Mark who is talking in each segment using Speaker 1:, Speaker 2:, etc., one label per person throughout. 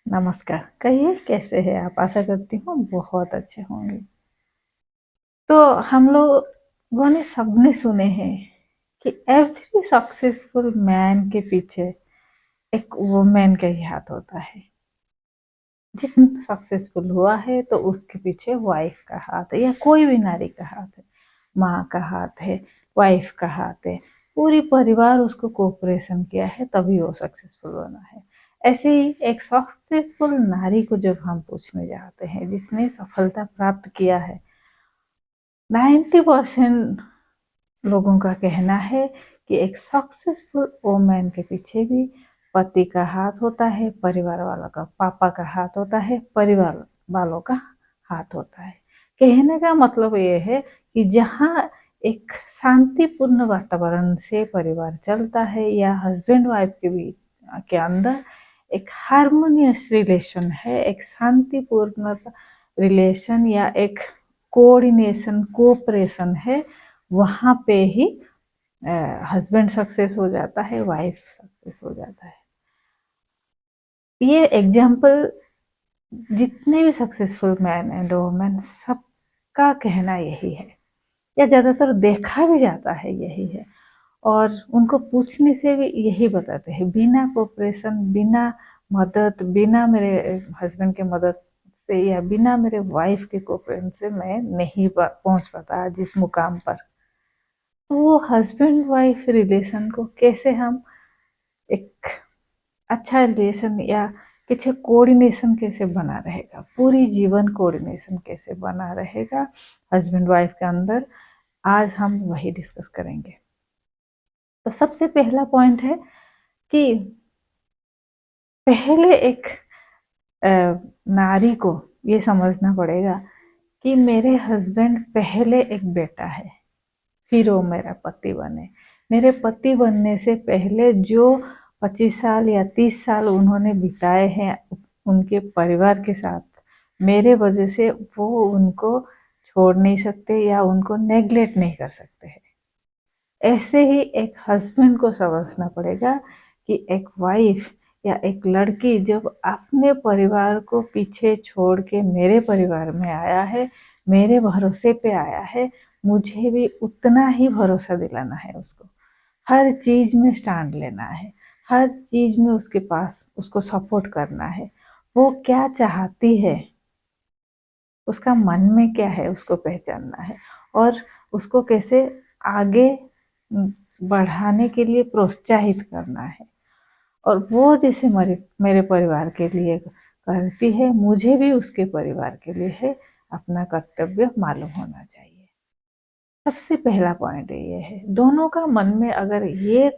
Speaker 1: नमस्कार। कहिए कैसे हैं आप? आशा करती हूँ बहुत अच्छे होंगे। तो हम लोगों ने सबने सुने हैं कि एवरी सक्सेसफुल मैन के पीछे एक वुमेन का ही हाथ होता है। जितना सक्सेसफुल हुआ है तो उसके पीछे वाइफ का हाथ है या कोई भी नारी का हाथ है। माँ का हाथ है, वाइफ का हाथ है, पूरी परिवार उसको कोऑपरेशन किया है तभी वो सक्सेसफुल बना है। ऐसे ही एक सक्सेसफुल नारी को जब हम पूछने जाते हैं जिसने सफलता प्राप्त किया है, 90% लोगों का कहना है कि एक सक्सेसफुल वुमेन के पीछे भी पति का हाथ होता है, परिवार वालों का, पापा का हाथ होता है, परिवार वालों का हाथ होता है। कहने का मतलब ये है कि जहाँ एक शांतिपूर्ण वातावरण से परिवार चलता है या हस्बैंड वाइफ के बीच के अंदर एक हार्मोनियस रिलेशन है, एक शांतिपूर्ण रिलेशन या एक कोऑर्डिनेशन कोऑपरेशन है, वहाँ पे ही हस्बैंड सक्सेस हो जाता है, वाइफ सक्सेस हो जाता है। ये एग्जाम्पल जितने भी सक्सेसफुल मैन एंड वुमेन सबका कहना यही है या ज़्यादातर देखा भी जाता है यही है। और उनको पूछने से भी यही बताते हैं, बिना कोऑपरेशन, बिना मदद, बिना मेरे हस्बैंड के मदद से या बिना मेरे वाइफ के कोऑपरेशन से मैं नहीं पहुंच पाता जिस मुकाम पर। तो वो हस्बैंड वाइफ रिलेशन को कैसे हम एक अच्छा रिलेशन या पीछे कोऑर्डिनेशन कैसे बना रहेगा, पूरी जीवन कोऑर्डिनेशन कैसे बना रहेगा हस्बैंड वाइफ के अंदर, आज हम वही डिस्कस करेंगे। तो सबसे पहला पॉइंट है कि पहले एक नारी को ये समझना पड़ेगा कि मेरे हस्बैंड पहले एक बेटा है, फिर वो मेरा पति बने। मेरे पति बनने से पहले जो 25 साल या 30 साल उन्होंने बिताए हैं उनके परिवार के साथ, मेरे वजह से वो उनको छोड़ नहीं सकते या उनको नेग्लेक्ट नहीं कर सकते हैं। ऐसे ही एक हस्बैंड को समझना पड़ेगा कि एक वाइफ या एक लड़की जब अपने परिवार को पीछे छोड़ के मेरे परिवार में आया है, मेरे भरोसे पे आया है, मुझे भी उतना ही भरोसा दिलाना है उसको। हर चीज में स्टैंड लेना है, हर चीज में उसके पास उसको सपोर्ट करना है। वो क्या चाहती है, उसका मन में क्या है, उसको पहचानना है और उसको कैसे आगे बढ़ाने के लिए प्रोत्साहित करना है। और वो जैसे मेरे परिवार के लिए करती है, मुझे भी उसके परिवार के लिए है अपना कर्तव्य मालूम होना चाहिए। सबसे पहला पॉइंट ये है, दोनों का मन में अगर ये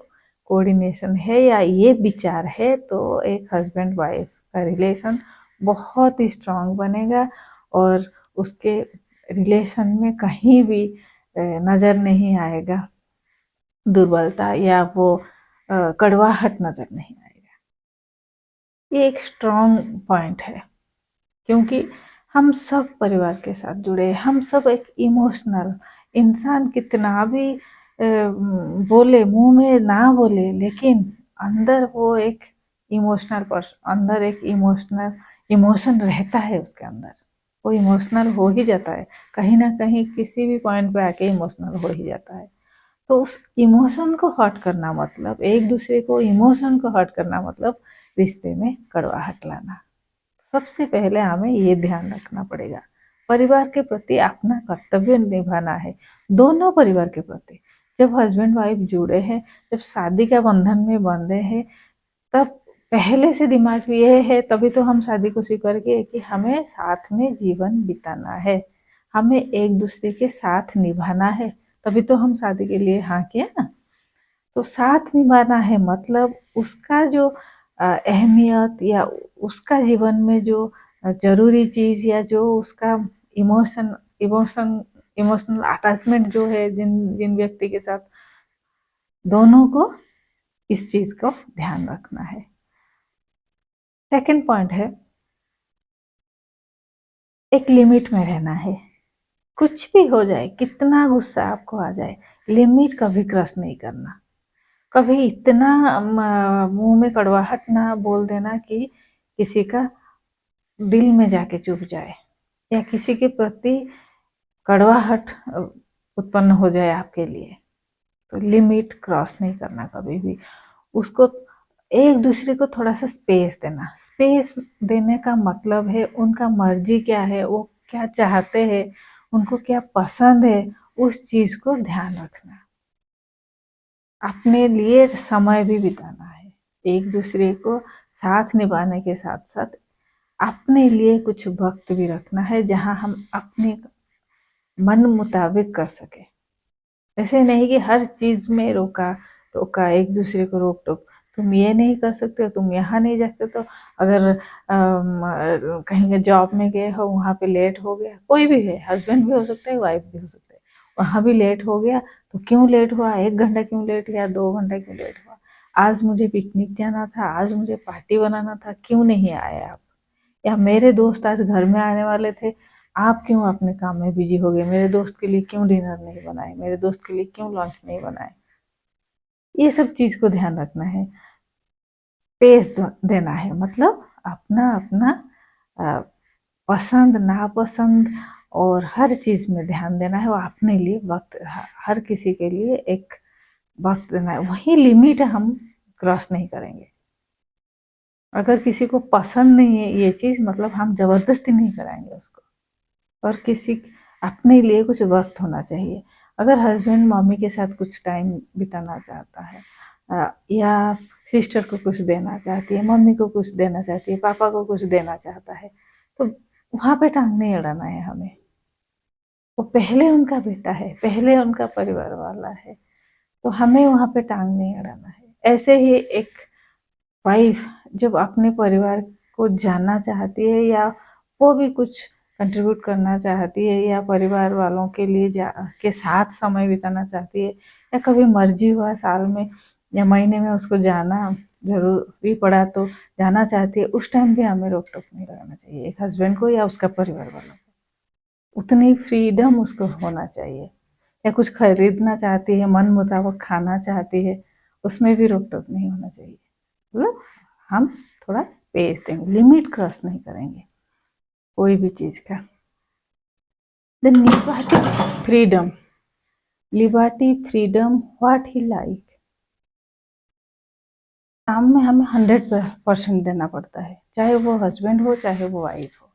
Speaker 1: कोऑर्डिनेशन है या ये विचार है तो एक हस्बैंड वाइफ का रिलेशन बहुत ही स्ट्रांग बनेगा और उसके रिलेशन में कहीं भी नज़र नहीं आएगा दुर्बलता या वो कड़वाहट नज़र नहीं आएगा। ये एक स्ट्रांग पॉइंट है क्योंकि हम सब परिवार के साथ जुड़े, हम सब एक इमोशनल इंसान, कितना भी बोले मुंह में ना बोले लेकिन अंदर वो एक इमोशनल पर्सन, अंदर एक इमोशन रहता है उसके अंदर। वो इमोशनल हो ही जाता है, कहीं ना कहीं किसी भी पॉइंट पे आके इमोशनल हो ही जाता है। तो उस इमोशन को हर्ट करना मतलब, एक दूसरे को इमोशन को हर्ट करना मतलब रिश्ते में कड़वाहट लाना। सबसे पहले हमें ये ध्यान रखना पड़ेगा, परिवार के प्रति अपना कर्तव्य निभाना है, दोनों परिवार के प्रति। जब हस्बैंड वाइफ जुड़े हैं, जब शादी का बंधन में बंधे हैं, तब पहले से दिमाग में ये है, तभी तो हम शादी को स्वीकार किए कि हमें साथ में जीवन बिताना है, हमें एक दूसरे के साथ निभाना है, तभी तो हम शादी के लिए हाँ किया ना। तो साथ निभाना है मतलब उसका जो अहमियत या उसका जीवन में जो जरूरी चीज या जो उसका इमोशन इमोशन इमोशनल अटैचमेंट जो है जिन जिन व्यक्ति के साथ, दोनों को इस चीज को ध्यान रखना है। सेकंड पॉइंट है, एक लिमिट में रहना है। कुछ भी हो जाए, कितना गुस्सा आपको आ जाए, लिमिट कभी क्रॉस नहीं करना। कभी इतना मुंह में कड़वाहट ना बोल देना कि किसी का दिल में जाके चुभ जाए या किसी के प्रति कड़वाहट उत्पन्न हो जाए आपके लिए, तो लिमिट क्रॉस नहीं करना कभी भी। उसको एक दूसरे को थोड़ा सा स्पेस देना। स्पेस देने का मतलब है उनका मर्जी क्या है, वो क्या चाहते हैं, उनको क्या पसंद है, उस चीज को ध्यान रखना। अपने लिए समय भी बिताना है, एक दूसरे को साथ निभाने के साथ साथ अपने लिए कुछ वक्त भी रखना है जहां हम अपने मन मुताबिक कर सके। ऐसे नहीं कि हर चीज में रोका टोका, एक दूसरे को रोक टोक, तुम ये नहीं कर सकते हो, तुम यहाँ नहीं जा सकते, तो अगर कहीं जॉब में गए हो वहां पे लेट हो गया, कोई भी है, हस्बैंड भी हो सकता है, वाइफ भी हो सकता है, वहां भी लेट हो गया, तो क्यों लेट हुआ, 1 घंटा क्यों लेट या 2 घंटा क्यों लेट हुआ, आज मुझे पिकनिक जाना था, आज मुझे पार्टी बनाना था, क्यों नहीं आए आप, या मेरे दोस्त आज घर में आने वाले थे, आप क्यों अपने काम में बिजी हो गए, मेरे दोस्त के लिए क्यों डिनर नहीं बनाए, मेरे दोस्त के लिए क्यों लंच नहीं बनाए। ये सब चीज को ध्यान रखना है, स्पेस देना है, मतलब अपना अपना पसंद नापसंद और हर चीज में ध्यान देना है, और अपने लिए वक्त, हर किसी के लिए एक वक्त देना है, वही लिमिट हम क्रॉस नहीं करेंगे। अगर किसी को पसंद नहीं है ये चीज, मतलब हम जबरदस्ती नहीं कराएंगे उसको, और किसी अपने लिए कुछ वक्त होना चाहिए। अगर हस्बैंड मम्मी के साथ कुछ टाइम बिताना चाहता है, या सिस्टर को कुछ देना चाहती है, मम्मी को कुछ देना चाहती है, पापा को कुछ देना चाहता है, तो वहां पे टांग नहीं अड़ाना है हमें। वो पहले उनका बेटा है, पहले उनका परिवार वाला है, तो हमें वहां पे टांग नहीं अड़ाना है। ऐसे ही एक वाइफ जब अपने परिवार को जानना चाहती है, या वो भी कुछ कंट्रीब्यूट करना चाहती है, या परिवार वालों के लिए के साथ समय बिताना चाहती है, या कभी मर्जी हुआ साल में या महीने में उसको जाना जरूरी पड़ा तो जाना चाहती है, उस टाइम भी हमें रोक टोक नहीं लगाना चाहिए एक हस्बैंड को या उसका परिवार वालों को। उतनी फ्रीडम उसको होना चाहिए। या कुछ खरीदना चाहती है, मन मुताबिक खाना चाहती है, उसमें भी रोक टोक नहीं होना चाहिए। मतलब हम थोड़ा स्पेस देंगे, लिमिट क्रॉस नहीं करेंगे कोई भी चीज का। The liberty freedom, liberty freedom what he like, काम में हमें 100% देना पड़ता है, चाहे वो हस्बैंड हो चाहे वो वाइफ हो।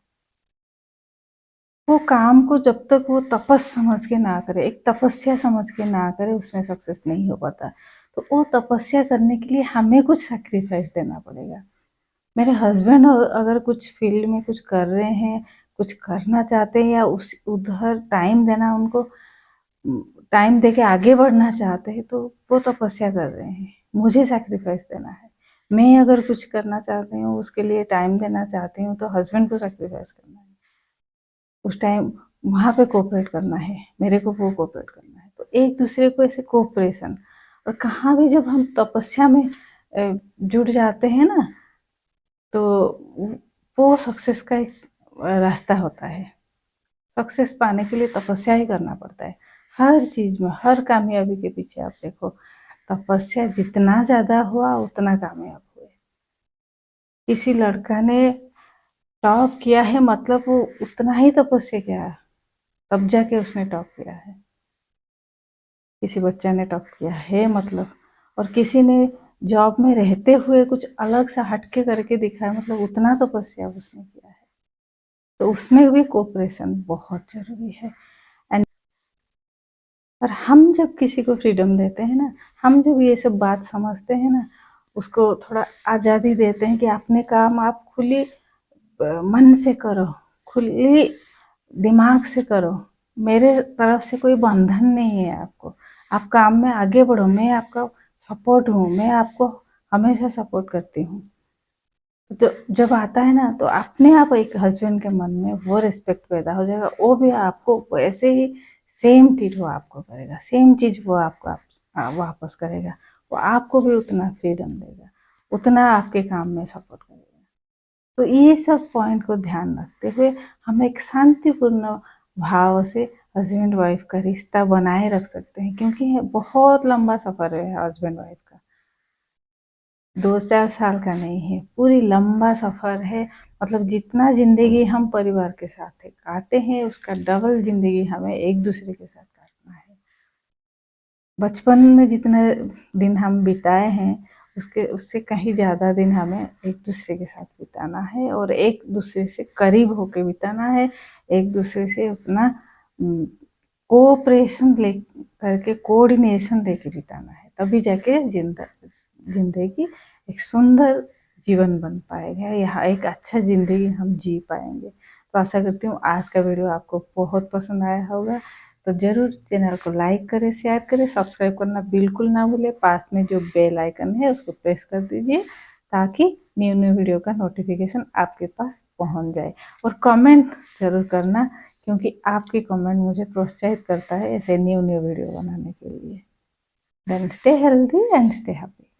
Speaker 1: वो काम को जब तक वो तपस समझ के ना करे, एक तपस्या समझ के ना करे, उसमें सक्सेस नहीं हो पाता। तो वो तपस्या करने के लिए हमें कुछ सेक्रीफाइस देना पड़ेगा। मेरे हस्बैंड अगर कुछ फील्ड में कुछ कर रहे हैं, कुछ करना चाहते हैं, या उस उधर टाइम देना, उनको टाइम दे के आगे बढ़ना चाहते हैं, तो वो तपस्या कर रहे हैं, मुझे सैक्रिफाइस देना है। मैं अगर कुछ करना चाहती हूँ, उसके लिए टाइम देना चाहती हूँ, तो हस्बैंड को सैक्रिफाइस करना है, उस टाइम वहाँ पे कोऑपरेट करना है, मेरे को वो कोऑपरेट करना है। तो एक दूसरे को ऐसे कोऑपरेशन, और कहाँ भी जब हम तपस्या में जुट जाते हैं ना, तो वो सक्सेस का एक रास्ता होता है। सक्सेस पाने के लिए तपस्या ही करना पड़ता है, हर चीज में, हर कामयाबी के पीछे आप देखो, तपस्या जितना ज्यादा हुआ उतना कामयाब हुए। किसी लड़का ने टॉप किया है, मतलब वो उतना ही तपस्या किया है, तब जाके उसने टॉप किया है। किसी बच्चा ने टॉप किया है मतलब, और किसी ने जॉब में रहते हुए कुछ अलग सा हटके करके दिखाया, मतलब उतना तपस्या उसने किया है। तो उसमें भी कोऑपरेशन बहुत जरूरी है। एंड और हम जब किसी को फ्रीडम देते हैं ना, हम जब ये सब बात समझते हैं ना, उसको थोड़ा आज़ादी देते हैं कि अपने काम आप खुली मन से करो, खुली दिमाग से करो, मेरे तरफ से कोई बंधन नहीं है आपको, आप काम में आगे बढ़ो, मैं आपका सपोर्ट हूँ, मैं आपको हमेशा सपोर्ट करती हूँ। तो जब आता है ना, तो अपने आप एक हस्बैंड के मन में वो रिस्पेक्ट पैदा हो जाएगा, वो भी आपको वैसे ही सेम ट्रीट वो आपको करेगा, सेम चीज वो आपको वापस करेगा, वो आपको भी उतना फ्रीडम देगा, उतना आपके काम में सपोर्ट करेगा। तो ये सब पॉइंट को ध्यान रखते हुए हम एक शांतिपूर्ण भाव से हस्बैंड वाइफ का रिश्ता बनाए रख सकते हैं, क्योंकि बहुत लंबा सफर है हस्बैंड वाइफ का। 2-4 साल का नहीं है, पूरी लंबा सफ़र है। मतलब जितना ज़िंदगी हम परिवार के साथ काटे हैं, उसका डबल ज़िंदगी हमें एक दूसरे के साथ काटना है। बचपन में जितने दिन हम बिताए हैं, उससे कहीं ज़्यादा दिन हमें एक दूसरे के साथ बिताना है, और एक दूसरे से करीब होके बिताना है। एक दूसरे से अपना कोऑपरेशन ले करके, कोऑर्डिनेशन लेके बिताना है, तभी जाके जिंदगी एक सुंदर जीवन बन पाएगा, यहाँ एक अच्छा ज़िंदगी हम जी पाएंगे। तो आशा करती हूँ आज का वीडियो आपको बहुत पसंद आया होगा। तो ज़रूर चैनल को लाइक करें, शेयर करें, सब्सक्राइब करना बिल्कुल ना भूलें। पास में जो बेल आइकन है उसको प्रेस कर दीजिए, ताकि न्यू न्यू वीडियो का नोटिफिकेशन आपके पास पहुंच जाए। और कमेंट ज़रूर करना, क्योंकि आपकी कमेंट मुझे प्रोत्साहित करता है ऐसे न्यू न्यू वीडियो बनाने के लिए। Then stay healthy and stay happy.